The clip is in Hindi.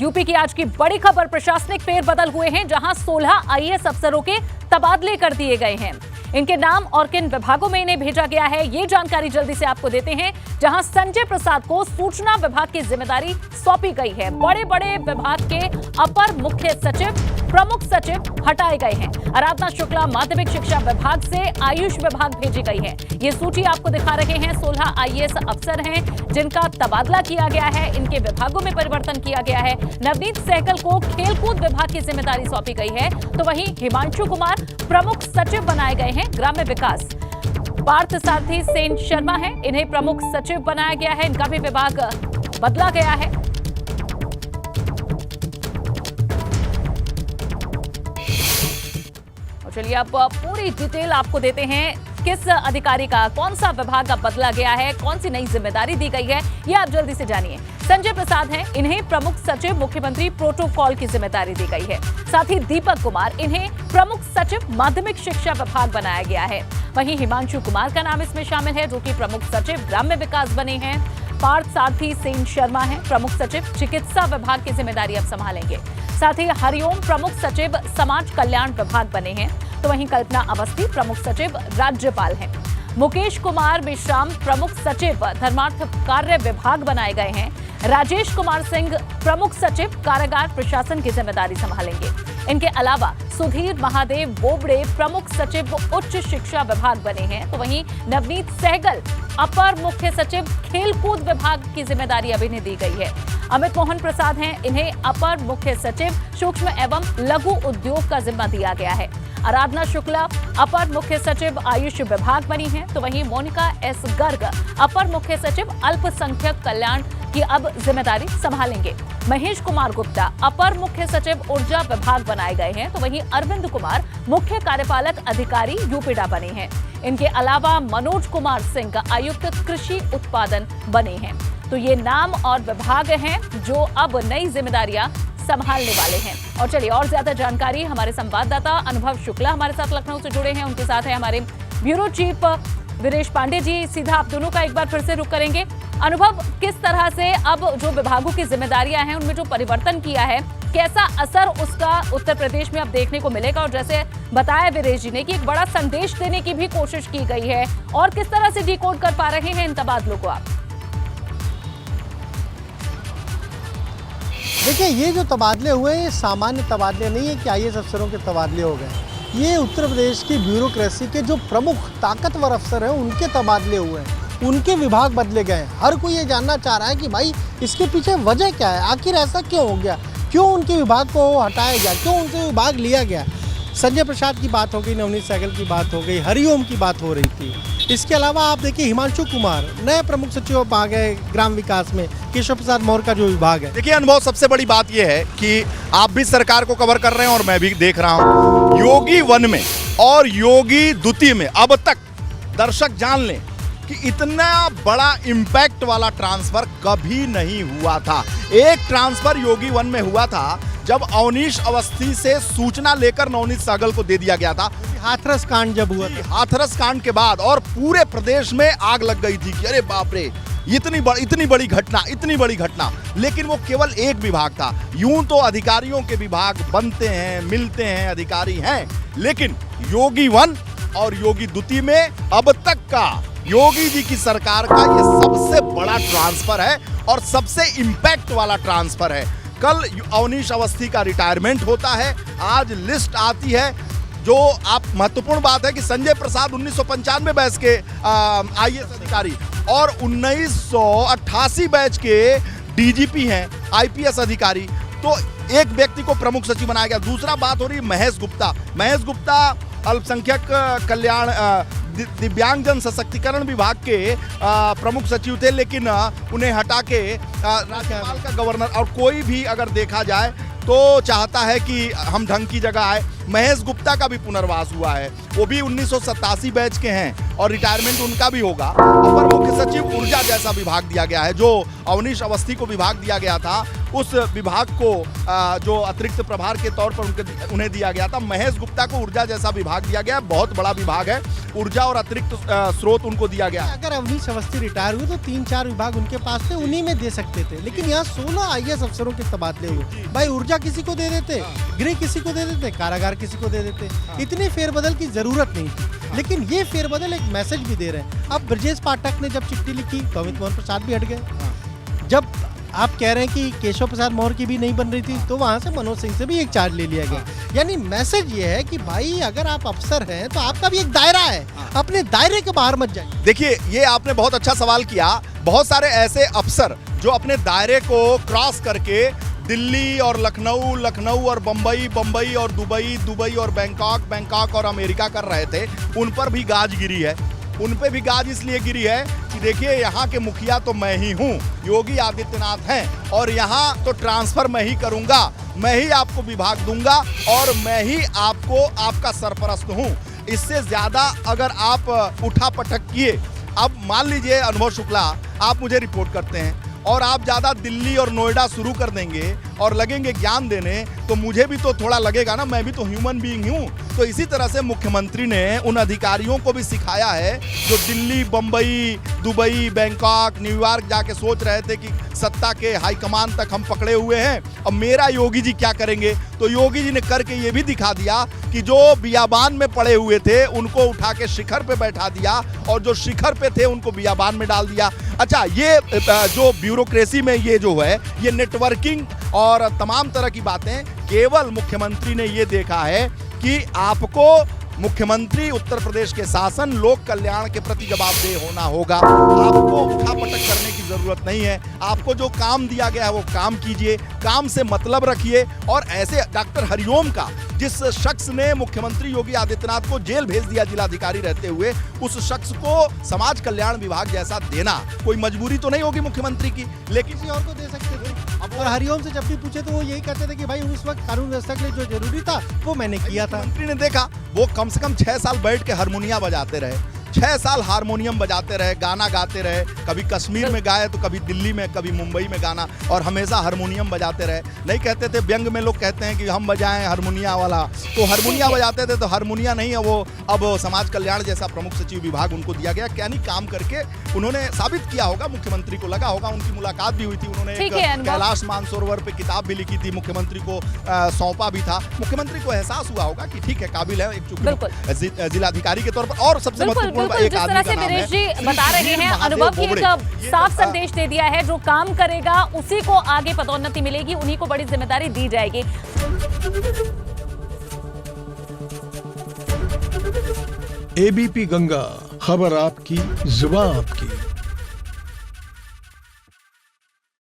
यूपी की आज की बड़ी खबर, प्रशासनिक फेरबदल हुए हैं, जहां 16 आईएएस अफसरों के तबादले कर दिए गए हैं। इनके नाम और किन विभागों में इन्हें भेजा गया है, ये जानकारी जल्दी से आपको देते हैं। जहां संजय प्रसाद को सूचना विभाग की जिम्मेदारी सौंपी गई है। बड़े बड़े विभाग के अपर मुख्य सचिव, प्रमुख सचिव हटाए गए हैं। आराधना शुक्ला माध्यमिक शिक्षा विभाग से आयुष विभाग भेजी गई है। ये सूची आपको दिखा रहे हैं। 16 आईएएस अफसर हैं जिनका तबादला किया गया है, इनके विभागों में परिवर्तन किया गया है। नवनीत सहगल को खेलकूद विभाग की जिम्मेदारी सौंपी गई है, तो वहीं हिमांशु कुमार प्रमुख सचिव बनाए गए हैं ग्राम्य विकास। पार्थ सारथी सेन शर्मा है, इन्हें प्रमुख सचिव बनाया गया है, इनका भी विभाग बदला गया है। चलिए अब पूरी डिटेल आपको देते हैं, किस अधिकारी का कौन सा विभाग का बदला गया है, कौन सी नई जिम्मेदारी दी गई है, ये आप जल्दी से जानिए। संजय प्रसाद हैं, इन्हें प्रमुख सचिव मुख्यमंत्री प्रोटोकॉल की जिम्मेदारी दी गई है। साथ ही दीपक कुमार, इन्हें प्रमुख सचिव माध्यमिक शिक्षा विभाग बनाया गया है। वहीं हिमांशु कुमार का नाम इसमें शामिल है, जो कि प्रमुख सचिव ग्राम्य विकास बने हैं। पार्थ सारथी सेन शर्मा है, प्रमुख सचिव चिकित्सा विभाग की जिम्मेदारी अब संभालेंगे। साथ ही हरिओम प्रमुख सचिव समाज कल्याण विभाग बने हैं, तो वहीं कल्पना अवस्थी प्रमुख सचिव राज्यपाल हैं। मुकेश कुमार विश्राम प्रमुख सचिव धर्मार्थ कार्य विभाग बनाए गए हैं। राजेश कुमार सिंह प्रमुख सचिव कारागार प्रशासन की जिम्मेदारी संभालेंगे। इनके अलावा सुधीर महादेव बोबड़े प्रमुख सचिव उच्च शिक्षा विभाग बने हैं, तो वहीं नवनीत सहगल अपर मुख्य सचिव खेलकूद विभाग की जिम्मेदारी अब इन्हें दी गई है। अमित मोहन प्रसाद हैं, इन्हें अपर मुख्य सचिव सूक्ष्म एवं लघु उद्योग का जिम्मा दिया गया है। आराधना शुक्ला अपर मुख्य सचिव आयुष विभाग बनी हैं, तो वहीं मोनिका एस गर्ग अपर मुख्य सचिव अल्पसंख्यक कल्याण की अब जिम्मेदारी संभालेंगे। महेश कुमार गुप्ता अपर मुख्य सचिव ऊर्जा विभाग बनाए गए हैं, तो वहीं अरविंद कुमार मुख्य कार्यपालक अधिकारी यूपीडा बने हैं। इनके अलावा मनोज कुमार सिंह आयुक्त कृषि उत्पादन बने हैं। तो ये नाम और विभाग हैं जो अब नई जिम्मेदारियां संभालने वाले हैं। और चलिए और ज्यादा जानकारी हमारे संवाददाता अनुभव शुक्ला हमारे साथ लखनऊ से जुड़े हैं, उनके साथ है हमारे ब्यूरो चीफ वीरेश पांडे जी। सीधा आप दोनों का एक बार फिर से रुख करेंगे। अनुभव, किस तरह से अब जो विभागों की जिम्मेदारियां हैं उनमें जो परिवर्तन किया है, कैसा असर उसका उत्तर प्रदेश में अब देखने को मिलेगा? और जैसे बताया वीरेश जी ने कि एक बड़ा संदेश देने की भी कोशिश की गई है, और किस तरह से डिकोड कर पा रहे हैं इन तबादलों को आप? देखिए, ये जो तबादले हुए ये सामान्य तबादले नहीं है कि आईएएस अफसरों के तबादले हो गए। ये उत्तर प्रदेश की ब्यूरोक्रेसी के जो प्रमुख ताकतवर अफसर हैं उनके तबादले हुए हैं, उनके विभाग बदले गए। हर कोई ये जानना चाह रहा है कि भाई इसके पीछे वजह क्या है, आखिर ऐसा क्यों हो गया, क्यों उनके विभाग को हटाया गया, क्यों उनसे विभाग लिया गया। संजय प्रसाद की बात हो गई, नवनीत सहगल की बात हो गई, हरिओम की बात हो रही थी। इसके अलावा आप देखिए हिमांशु कुमार नए प्रमुख सचिव आ गए ग्राम विकास में, केशव प्रसाद मौर्य का जो विभाग है। देखिए अनुभव, सबसे बड़ी बात यह है कि आप भी सरकार को कवर कर रहे हैं और मैं भी देख रहा हूं। योगी 1 में और योगी द्वितीय में अब तक दर्शक जान लें कि इतना बड़ा इम्पैक्ट वाला ट्रांसफर कभी नहीं हुआ था। एक ट्रांसफर योगी 1 में हुआ था जब अवनीश अवस्थी से सूचना लेकर नवनीत सहगल को दे दिया गया था। हाथरस कांड जब हुआ था, हाथरस कांड के बाद और पूरे प्रदेश में आग लग गई थी कि अरे बाप रे, इतनी बड़ी घटना। लेकिन वो केवल एक विभाग था। यूं तो अधिकारियों के विभाग बनते हैं, मिलते हैं, अधिकारी हैं, लेकिन योगी 1 और योगी द्वितीय में अब तक का योगी जी की सरकार का ये सबसे बड़ा ट्रांसफर है और सबसे इम्पैक्ट वाला ट्रांसफर है। कल अवनीश अवस्थी का रिटायरमेंट होता है, आज लिस्ट आती है। जो आप महत्वपूर्ण बात है कि संजय प्रसाद 1995 बैच के आईएएस अधिकारी और 1988 बैच के डीजीपी हैं, आईपीएस अधिकारी। तो एक व्यक्ति को प्रमुख सचिव बनाया गया। दूसरा बात हो रही है महेश गुप्ता अल्पसंख्यक कल्याण दिव्यांगजन सशक्तिकरण विभाग के प्रमुख सचिव थे, लेकिन उन्हें हटा के राज्यपाल का गवर्नर, और कोई भी अगर देखा जाए तो चाहता है कि हम ढंग की जगह आए। महेश गुप्ता का भी पुनर्वास हुआ है, वो भी 1987 बैच के हैं और रिटायरमेंट उनका भी होगा। अपर मुख्य सचिव ऊर्जा जैसा विभाग दिया गया है। जो अवनीश अवस्थी को विभाग दिया गया था, उस विभाग को जो अतिरिक्त प्रभार के तौर पर उन्हें दिया गया था, महेश गुप्ता को ऊर्जा जैसा विभाग दिया गया है। बहुत बड़ा विभाग है, ऊर्जा और अतिरिक्त स्रोत उनको दिया गया। अगर अवनीश अवस्थी रिटायर हुए तो 3-4 विभाग उनके पास थे, उन्हीं में दे सकते थे, लेकिन यहाँ 16 IAS अफसरों के तबादले हुए। भाई ऊर्जा किसी को दे देते, गृह किसी को दे देते, कारागार किसी को दे देते, इतनी फेरबदल की जरूरत नहीं थी। लेकिन ये फेरबदल एक मैसेज भी दे रहे हैं। अब ब्रजेश पाठक ने जब चिट्ठी लिखी तो अमित मोहन प्रसाद भी हट गए। जब आप कह रहे हैं कि केशव प्रसाद मौर्य की भी नहीं बन रही थी, तो वहां से मनोज सिंह से भी एक चार्ज ले लिया गया। यानी मैसेज ये है कि भाई अगर आप अफसर हैं तो आपका भी एक दायरा है, अपने दायरे के बाहर मत जाइए। देखिए, ये आपने बहुत अच्छा सवाल किया। बहुत सारे ऐसे अफसर जो अपने दायरे को क्रॉस करके दिल्ली और लखनऊ, लखनऊ और बम्बई, बम्बई और दुबई, दुबई और बैंकॉक, बैंकॉक और अमेरिका कर रहे थे, उन पर भी गाज गिरी है। उन पे भी गाज इसलिए गिरी है कि देखिए, यहाँ के मुखिया तो मैं ही हूँ, योगी आदित्यनाथ हैं, और यहाँ तो ट्रांसफर मैं ही करूँगा, मैं ही आपको विभाग दूंगा और मैं ही आपको आपका सरपरस्त हूँ। इससे ज़्यादा अगर आप उठा पटक किए, अब मान लीजिए अनुभव शुक्ला, आप मुझे रिपोर्ट करते हैं और आप ज़्यादा दिल्ली और नोएडा शुरू कर देंगे और लगेंगे ज्ञान देने, तो मुझे भी तो थोड़ा लगेगा ना, मैं भी तो ह्यूमन बीइंग हूँ। तो इसी तरह से मुख्यमंत्री ने उन अधिकारियों को भी सिखाया है जो Delhi, Bombay, Dubai, Bangkok, New York जाके सोच रहे थे कि सत्ता के हाईकमान तक हम पकड़े हुए हैं, अब मेरा योगी जी क्या करेंगे। तो योगी जी ने करके ये भी दिखा दिया कि जो बियाबान में पड़े हुए थे उनको उठा के शिखर पे बैठा दिया, और जो शिखर पे थे उनको बियाबान में डाल दिया। अच्छा, ये जो ब्यूरोक्रेसी में ये जो है, ये नेटवर्किंग और तमाम तरह की बातें, केवल मुख्यमंत्री ने ये देखा है कि आपको मुख्यमंत्री उत्तर प्रदेश के शासन लोक कल्याण के प्रति जवाबदेह होना होगा। आपको उठापटक करने की जरूरत नहीं है। आपको जो काम दिया गया है वो काम कीजिए, काम से मतलब रखिए। और ऐसे डॉक्टर हरिओम का, जिस शख्स ने मुख्यमंत्री योगी आदित्यनाथ को जेल भेज दिया जिलाधिकारी रहते हुए, उस शख्स को समाज कल्याण विभाग जैसा देना कोई मजबूरी तो नहीं होगी मुख्यमंत्री की, लेकिन किसी और को दे सकते थे। और हरिओम से जब भी पूछे तो वो यही कहते थे कि भाई उस वक्त कानून व्यवस्था के लिए जो जरूरी था वो मैंने किया था। मुख्यमंत्री ने देखा, वो कम से कम 6 साल बैठ के हारमोनिया बजाते रहे, 6 साल हारमोनियम बजाते रहे, गाना गाते रहे, कभी कश्मीर में गाए तो कभी दिल्ली में, कभी मुंबई में गाना, और हमेशा हारमोनियम बजाते रहे। नहीं कहते थे, व्यंग में लोग कहते हैं कि हम बजाएं हारमोनिया वाला, तो हारमोनिया बजाते थे, तो हारमोनिया नहीं है वो, अब समाज कल्याण जैसा प्रमुख सचिव विभाग उनको दिया गया। यानी काम करके उन्होंने साबित किया होगा, मुख्यमंत्री को लगा होगा, उनकी मुलाकात भी हुई थी, उन्होंने एक कैलाश मानसरोवर पे किताब भी लिखी थी, मुख्यमंत्री को सौंपा भी था। मुख्यमंत्री को एहसास हुआ होगा कि ठीक है, काबिल है एक जिलाधिकारी के तौर पर। और सबसे महत्वपूर्ण जिस तरह से वीरेश जी बता रहे हैं, अनुभव की एक साफ संदेश दे दिया है, जो काम करेगा उसी को आगे पदोन्नति मिलेगी, उन्हीं को बड़ी जिम्मेदारी दी जाएगी। एबीपी गंगा, खबर आपकी, जुबान आपकी।